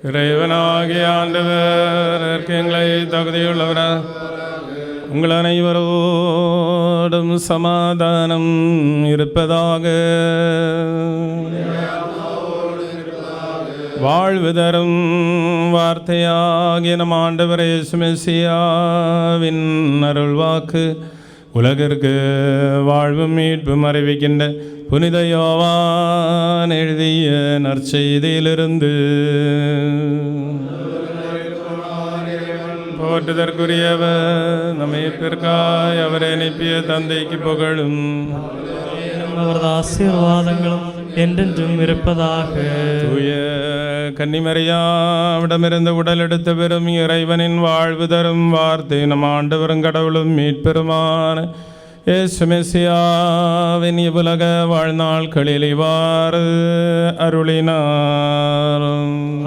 இறைவனாகிய ஆண்டவர் எங்களை தகுதியுள்ளவர உங்கள் அனைவரோடும் சமாதானம் இருப்பதாக. வாழ்வு தரும் வார்த்தையாகிய நம் ஆண்டவர் இயேசு மெசியாவின் அருள்வாக்கு உலகிற்கு வாழ்வும் மீட்பும் அறிவிக்கின்ற புனித யோவான் எழுதிய நற்செய்தியிலிருந்து. போற்றுதற்குரியவர் நம்மைப்பிற்காய் அவரை அனுப்பிய தந்தைக்கு புகழும் அவரது ஆசீர்வாதங்களும் என்றென்றும் இருப்பதாக. தூய கன்னிமரியாவிடமிருந்து உடல் எடுத்த பெரும் இறைவனின் வாழ்வு தரும் வார்த்தை நம் ஆண்டவரும் கடவுளும் மீட்பெருமான இயேசு மெசியாவின் இவ்வுலக வாழ்நாள்களில் இவ்வாறு அருளினார்.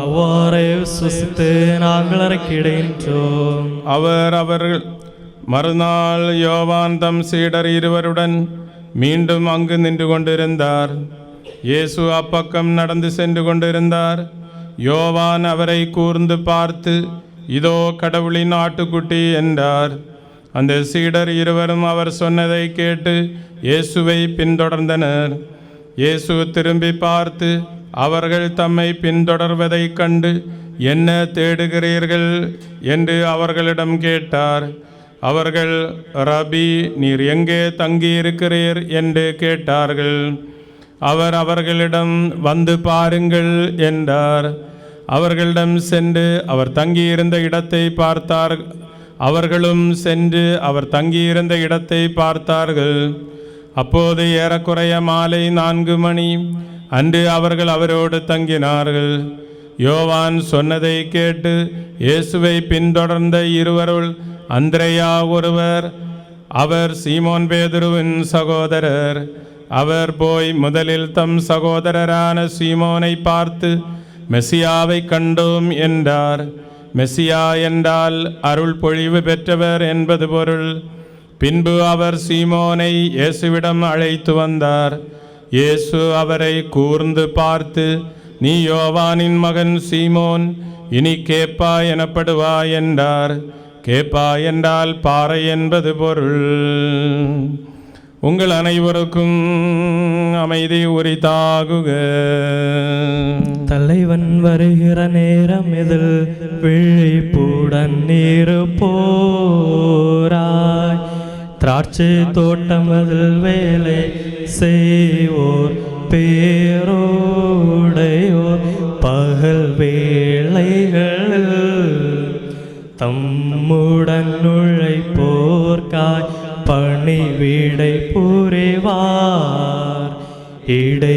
அவ்வாறே விசுவசித்து நாங்கள் அறிக்கையிடுகின்றோம். அவர்கள் மறுநாள் யோவான் தம் சீடர் இருவருடன் மீண்டும் அங்கு நின்று கொண்டிருந்தார். இயேசு அப்பக்கம் நடந்து சென்று கொண்டிருந்தார். யோவான் அவரை கூர்ந்து பார்த்து, இதோ கடவுளின் ஆட்டுக்குட்டி என்றார். அந்த சீடர் இருவரும் அவர் சொன்னதை கேட்டு இயேசுவை பின்தொடர்ந்தனர். இயேசு திரும்பி பார்த்து அவர்கள் தம்மை பின்தொடர்வதைக் கண்டு, என்ன தேடுகிறீர்கள் என்று அவர்களிடம் கேட்டார். அவர்கள், ரபி, நீர் எங்கே தங்கியிருக்கிறீர் என்று கேட்டார்கள். அவர் அவர்களிடம், வந்து பாருங்கள் என்றார். அவர்களிடம் சென்று அவர் தங்கியிருந்த இடத்தை பார்த்தார். அவர்களும் சென்று அவர் தங்கியிருந்த இடத்தை பார்த்தார்கள். அப்போது ஏறக்குறைய மாலை 4 மணி. அன்று அவர்கள் அவரோடு தங்கினார்கள். யோவான் சொன்னதை கேட்டு இயேசுவை பின்தொடர்ந்த இருவருள் அந்திரேயா ஒருவர். அவர் சீமோன் பேதுருவின் சகோதரர். அவர் போய் முதலில் தம் சகோதரரான சீமோனை பார்த்து, மெசியாவை கண்டோம் என்றார். மெசியா என்றால் அருள் பொழிவு பெற்றவர் என்பது பொருள். பின்பு அவர் சீமோனை இயேசுவிடம் அழைத்து வந்தார். இயேசு அவரை கூர்ந்து பார்த்து, நீ யோவானின் மகன் சீமோன், இனி கேப்பா எனப்படுவாய் என்றார். கேப்பா என்றால் பாறை என்பது பொருள். உங்கள் அனைவருக்கும் அமைதி உரித்தாகுக. தலைவன் வருகிற நேரம் இதில் விழிப்புடன் இருப்போராய், திராட்சை தோட்டம் அதில் வேலை செய்வோர் பேரோடையோர் பகல் வேளைகளில் தம்முடன் உழைப்போர்க்காய் பணிவிடை புரிவார். இடை